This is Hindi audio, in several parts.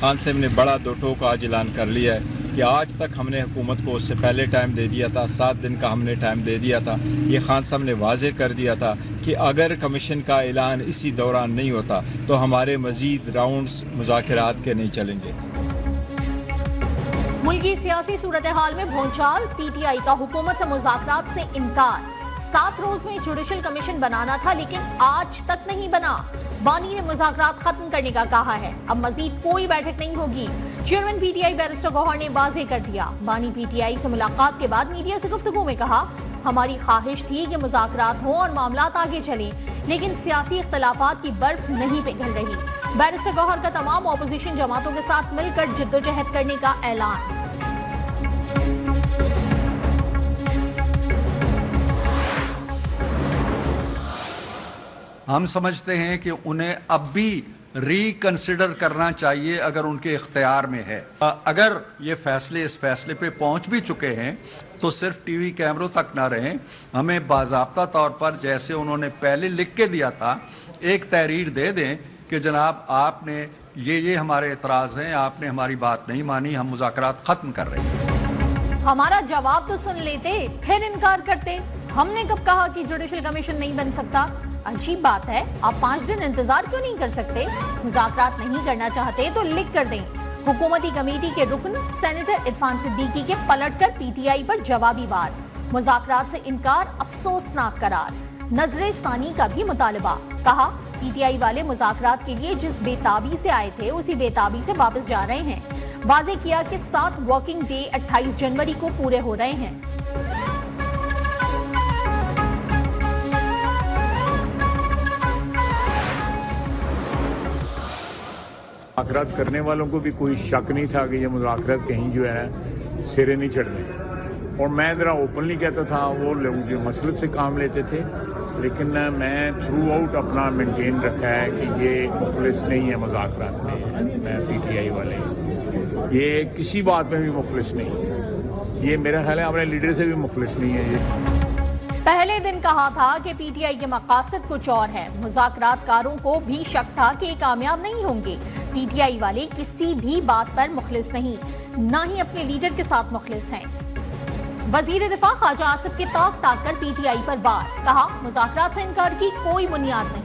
खान साहब ने बड़ा दो टोक आज ऐलान कर लिया है कि आज तक हमने हुकूमत को उससे पहले टाइम दे दिया था, 7 दिन का हमने टाइम दे दिया था। ये खान साहब ने वाजे कर दिया था कि अगर कमीशन का ऐलान इसी दौरान नहीं होता तो हमारे मजीद राउंड्स मुज़ाकरात के नहीं चलेंगे। मुल्की सियासी सूरत हाल में भूचाल, PTI का हुकूमत से मुज़ाकरात से इनकार। 7 रोज में जुडिशल कमीशन बनाना था लेकिन आज तक नहीं बना। बानी ने मुज़ाकरात खत्म करने का कहा है, अब मजीद कोई बैठक नहीं होगी। चेयरमैन PTI बैरिस्टर गौहर ने वाजे कर दिया। बानी PTI से मुलाकात के बाद मीडिया से गुफ्तगू में कहा, हमारी ख्वाहिश थी कि मुज़ाकरात हों और मामलात आगे चलें, लेकिन सियासी इख्तलाफात की बर्फ नहीं पिघल रही। बैरिस्टर गौहर का तमाम ऑपोजिशन जमातों के साथ मिलकर जिद्दोजहद करने का ऐलान। हम समझते हैं कि उन्हें अब भी रिकंसिडर करना चाहिए अगर उनके इख्तियार में है। अगर ये फैसले इस फैसले पे पहुंच भी चुके हैं तो सिर्फ टीवी कैमरों तक ना रहें, हमें बाज़ाब्ता तौर पर जैसे उन्होंने पहले लिख के दिया था एक तहरीर दे दें कि जनाब आपने ये हमारे एतराज़ हैं, आपने हमारी बात नहीं मानी, हम मुज़ाकरात ख़त्म कर रहे हैं। हमारा जवाब तो सुन लेते, फिर इनकार करते। हमने कब कहा कि जुडिशल कमीशन नहीं बन सकता? अजीब बात है, आप 5 दिन इंतजार क्यों नहीं कर सकते? मुज़ाकरात नहीं करना चाहते तो लिख कर दें। हुकूमती कमेटी के रुकन सेनेटर इरफान सिद्दीकी के पलटकर PTI पर जवाबी वार। मुज़ाकरात से इनकार अफसोसनाक करार। नजरे सानी का भी मुतालबा। कहा, PTI वाले मुज़ाकरात के लिए जिस बेताबी से आए थे उसी बेताबी से वापस जा रहे हैं। वाज़े किया कि 7 वर्किंग डे 28 जनवरी को पूरे हो रहे हैं। मुज़ाकरात करने वालों को भी कोई शक नहीं था कि ये मुज़ाकरात कहीं जो है सिरे नहीं चढ़ने। और मैं ज़रा ओपनली कहता था, वो लोग जो मसलत से काम लेते थे, लेकिन मैं थ्रू आउट अपना मेंटेन रखा है कि ये मुखलिस नहीं है मुज़ाकरात में। PTI वाले ये किसी बात में भी मुखलिस नहीं, ये मेरा ख्याल है अपने लीडर से भी मुखलिस नहीं है। ये पहले दिन कहा था कि PTI के मकासद कुछ और है। मुज़ाकरातकारों को भी शक था कि कामयाब नहीं होंगे। PTI वाले किसी भी बात पर मुखलिस नहीं, ना ही अपने लीडर के साथ मुखलिस हैं। वजीर दिफा ख्वाजा आसिफ के ताक ताक कर PTI पर वार। कहा, मुज़ाकरात से इनकार की कोई बुनियाद नहीं।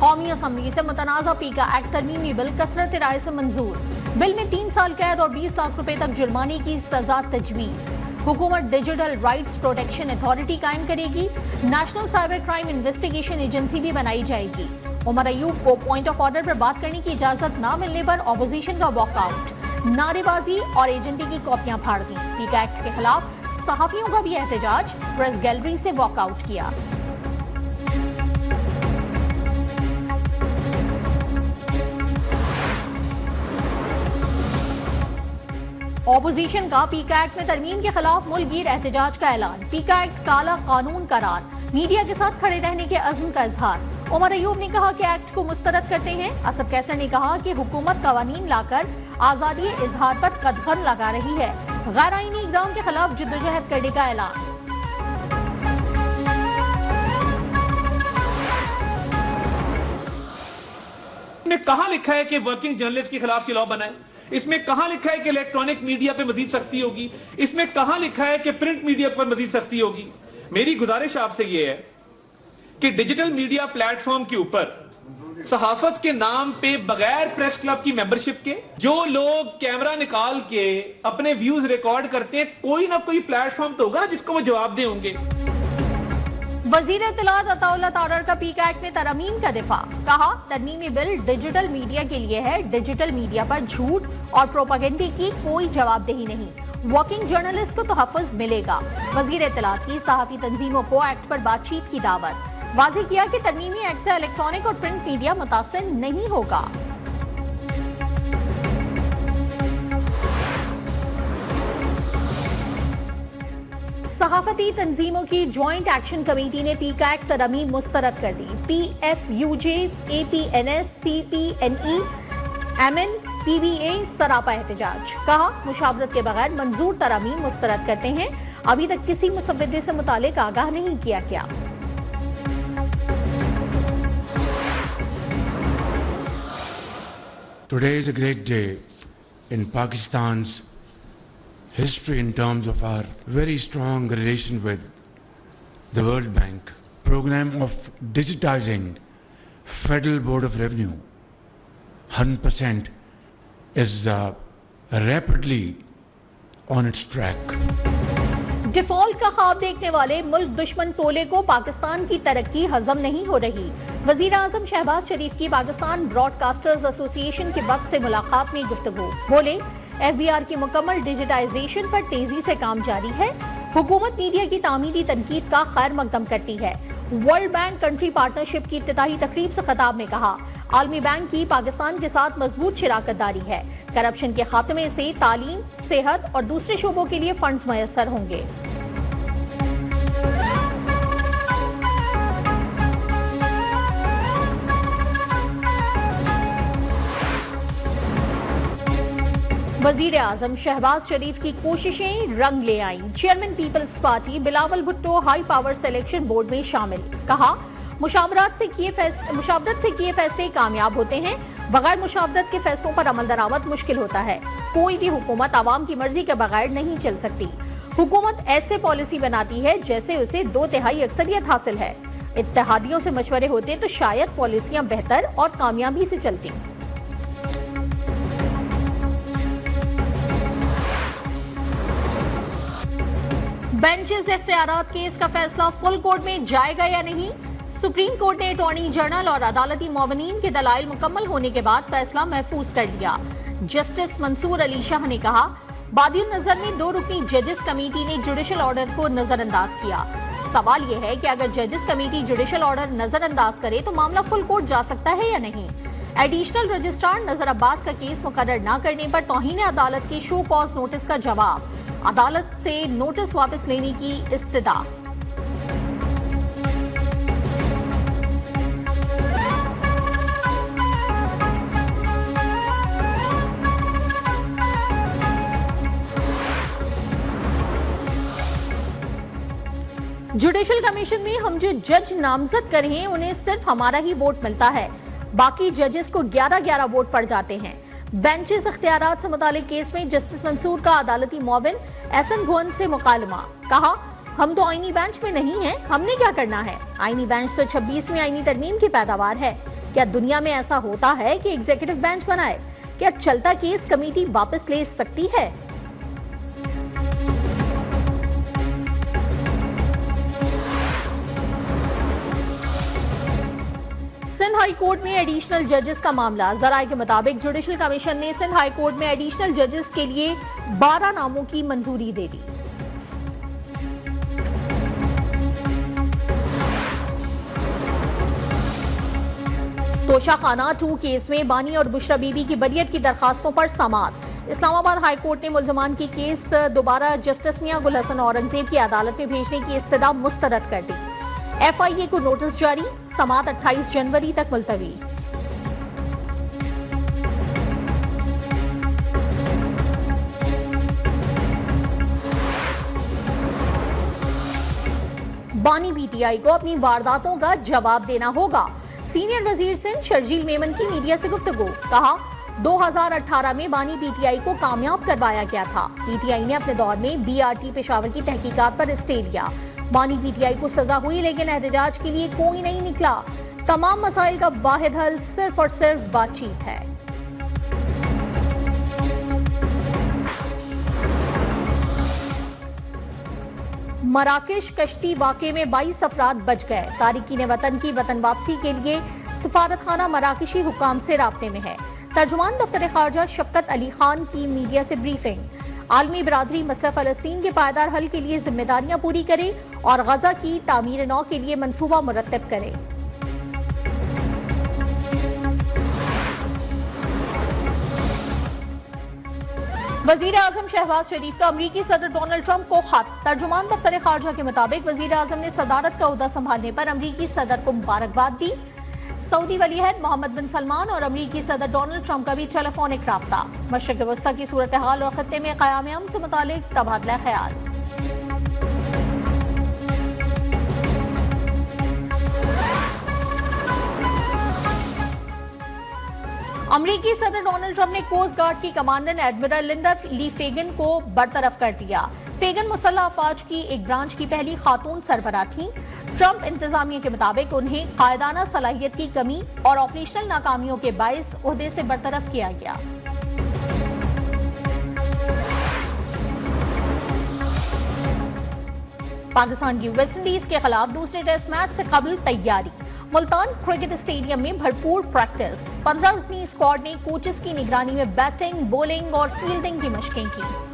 कौमी असम्बली से मुतनाज़ा पीका एक्ट तरमीमी बिल कसरत राय से मंजूर। बिल में 3 साल कैद और 20 लाख रुपए तक जुर्माने की सजा तजवीज़। हुकूमत डिजिटल राइट्स प्रोटेक्शन अथॉरिटी कायम करेगी। National cyber crime investigation agency भी बनाई जाएगी। उमर अयूब को पॉइंट ऑफ ऑर्डर पर बात करने की इजाजत न मिलने पर ऑपोजिशन का वॉकआउट। नारेबाजी और एजेंटी की कॉपियां फाड़ दी। पीका एक्ट के खिलाफ सहाफियों का भी एहतजाज। प्रेस गैलरी से वॉकआउट किया। ऑपोजिशन का पीका एक्ट में तरमीम के खिलाफ मुल्कगीर एहतजाज का ऐलान। पीका एक्ट काला कानून करार। मीडिया के साथ खड़े रहने के अज़्म का इजहार। उमर अयूब ने कहा कि एक्ट को मुस्तरद करते हैं। असद कैसर ने कहा कि हुकूमत कवानीन लाकर आजादी इजहार पर कदगन लगा रही है। गैर आईनी इक़दाम के खिलाफ जिद्दोजहद करने का ऐलान। इसमें कहां लिखा है कि वर्किंग जर्नलिस्ट के खिलाफ लॉ बनाए? इसमें कहां लिखा है कि इलेक्ट्रॉनिक मीडिया पे मजीद सख्ती होगी? इसमें कहां लिखा है कि प्रिंट मीडिया पर मजीद सख्ती होगी? मेरी गुजारिश आपसे यह है कि डिजिटल मीडिया प्लेटफॉर्म के ऊपर सहाफत के नाम पे बगैर प्रेस क्लब की मेंबरशिप के जो लोग कैमरा निकाल के अपने व्यूज रिकॉर्ड करते हैं, कोई ना कोई प्लेटफॉर्म तो होगा ना जिसको वो जवाब दे होंगे। वजीर इत्तलात अताउल्लाह तारर का पीका एक्ट में तरमीम का दिफा। कहा, तरमीमी बिल डिजिटल मीडिया के लिए है। डिजिटल मीडिया पर झूठ और प्रोपेगेंडे की कोई जवाबदेही नहीं। वर्किंग जर्नलिस्ट को तहफ़्फ़ुज़ मिलेगा। वजीर इत्तलात की सहाफ़ी तंजीमों को एक्ट पर बातचीत की दावत। वाज़ेह किया कि तरमीमी एक्ट से इलेक्ट्रॉनिक और प्रिंट मीडिया मुतासिर नहीं होगा। सहाफती तंजीमों की ज्वाइंट एक्शन कमेटी ने पीका एक्ट तरमीम मुस्तरद कर दी। PFUJ, APNS, CPNE, MN, PBA सरापा एहतजाज। कहा, मुशावरत के बगैर मंजूर तरमीम मुस्तरद करते हैं। अभी तक किसी मुसव्विदे से मुतालिक आगाह नहीं किया गया। Today is a great day in Pakistan's history in terms of our very strong relation with the World Bank. Program of digitizing Federal Board of Revenue 100% is rapidly on its track. Default का ख्वाब देखने वाले मुल्क दुश्मन टोले को पाकिस्तान की तरक्की हजम नहीं हो रही। वजीर आजम शहबाज शरीफ की पाकिस्तान ब्रॉडकास्टर्स एसोसिएशन के वक्त से मुलाकात में गुफ्तगू। बोले, FBR की मुकम्मल डिजिटाइजेशन पर तेजी से काम जारी है। हुकूमत मीडिया की तामीरी तनकीद का खैर मकदम करती है। वर्ल्ड बैंक कंट्री पार्टनरशिप की इफ्तिताही तकरीब से खिताब में कहा, आलमी बैंक की पाकिस्तान के साथ मजबूत शराकत दारी है। करप्शन के खात्मे से तालीम, सेहत और दूसरे शोबों के लिए फंड्स मयसर होंगे। वजीर आजम शहबाज शरीफ की कोशिशें रंग ले आईं। Chairman peoples party Bilawal Bhutto high power selection board में शामिल। कहा, मुशावरत से किए फैसले कामयाब होते हैं। बगैर मुशावरत के फैसलों पर अमल दरामद मुश्किल होता है। कोई भी हुकूमत आवाम की मर्जी के बगैर नहीं चल सकती। हुकूमत ऐसे पॉलिसी बनाती है जैसे उसे 2/3 अक्सरियत हासिल है। इत्तेहादियों से मशवरे होते तो शायद पॉलिसियां बेहतर और कामयाबी से चलती। बेंचेस इख्तियारात केस का फैसला फुल कोर्ट में जाएगा या नहीं? सुप्रीम कोर्ट ने अटॉर्नी जनरल और अदालती मुअव्विनीन के दलाइल मुकम्मल होने के बाद फैसला महफूज कर लिया। जस्टिस मंसूर अली शाह ने कहा, बादियुन नजर में 2 रुकनी जजेस कमेटी ने जुडिशल ऑर्डर को नजरअंदाज किया। सवाल यह है कि अगर जजेस कमेटी जुडिशल ऑर्डर नजरअंदाज करे तो मामला फुल कोर्ट जा सकता है या नहीं। एडिशनल रजिस्ट्रार नजर अब्बास का केस मुकर्रर न करने पर तौहीन अदालत के शो कॉज नोटिस का जवाब, अदालत से नोटिस वापस लेने की इस्तदा। जुडिशल कमीशन में हम जो जज नामजद करें उन्हें सिर्फ हमारा ही वोट मिलता है, बाकी जजेस को 11-11 वोट पड़ जाते हैं। बेंचेस इख्तियारात से मुतालिक केस में जस्टिस मंसूर का अदालती मुअव्विन एहसन भुवन से मुकालमा। कहा, हम तो आईनी बेंच में नहीं हैं, हमने क्या करना है? आईनी बेंच तो 26वीं आईनी तरमीम की पैदावार है। क्या दुनिया में ऐसा होता है कि एग्जीक्यूटिव बेंच बनाए? क्या चलता केस कमेटी वापस ले सकती है? सिंध हाई कोर्ट में एडिशनल जजेस का मामला। जराये के मुताबिक जुडिशल कमीशन ने सिंध हाई कोर्ट में एडिशनल जजेस के लिए 12 नामों की मंजूरी दे दी। तोशाखाना 2 केस में बानी और बुशरा बीबी की बरियत की दरखास्तों पर समाअत। इस्लामाबाद हाई कोर्ट ने मुल्जमान की केस दोबारा जस्टिस मियां गुल हसन औरंगजेब की अदालत में भेजने की इस्तदा मुस्तरद कर दी। FIA को नोटिस जारी, समाअत 28 जनवरी तक मुलतवी। बानी PTI को अपनी वारदातों का जवाब देना होगा। सीनियर वजीर सिंध शर्जील मेमन की मीडिया से गुफ्तगू। कहा, 2018 में बानी PTI को कामयाब करवाया गया था। PTI ने अपने दौर में BRT पेशावर की तहकीकात पर स्टे लिया। बानी PTI को सजा हुई लेकिन एहतजाज के लिए कोई नहीं निकला। तमाम मसाइल का वाहिद हल सिर्फ और सिर्फ बातचीत है। मराकेश कश्ती वाक़े में 22 अफराद बच गए। तारिकीन वतन की वतन वापसी के लिए सफारतखाना मराकेशी हुकाम से राब्ते में है। तर्जुमान दफ्तर खारजा शफकत अली खान की मीडिया से ब्रीफिंग। आलमी बरादरी मसला फ़लस्तीन के पायदार हल के लिए जिम्मेदारियां पूरी करे और गजा की तामीर नौ के लिए मंसूबा मुरत्तब करे। वजीर आजम शहबाज शरीफ का अमरीकी सदर डोनाल्ड ट्रंप को खत। तर्जुमान दफ्तर खारजा के मुताबिक वजीर आजम ने सदारत का ओहदा संभालने पर अमरीकी सदर को मुबारकबाद दी। सऊदी वलीअहद मोहम्मद बिन सलमान और अमरीकी सदर डोनाल्ड ट्रंप का भी टेलीफोनिक राब्ता। मशरिक़ वस्ता की सूरत हाल और खत्ते में क़याम अमन से मुतालिक तबादला ख्याल। अमरीकी अमरीकी सदर डोनाल्ड ट्रंप ने कोस्ट गार्ड की कमांडेंट एडमिरल लिंडा ली फेगन को बरतरफ कर दिया। फेगन मुसल्लह अफवाज की एक ब्रांच की पहली खातून सरबराह थी। ट्रंप इंतजामिया के मुताबिक उन्हें कायदाना सलाहियत की कमी और ऑपरेशनल नाकामियों के बायस ओहदे से बरतरफ किया गया। पाकिस्तान की वेस्टइंडीज के खिलाफ दूसरे टेस्ट मैच से कबल तैयारी। मुल्तान क्रिकेट स्टेडियम में भरपूर प्रैक्टिस। 15 रुकनी स्क्वाड ने कोचेस की निगरानी में बैटिंग, बॉलिंग और फील्डिंग की मशकें की।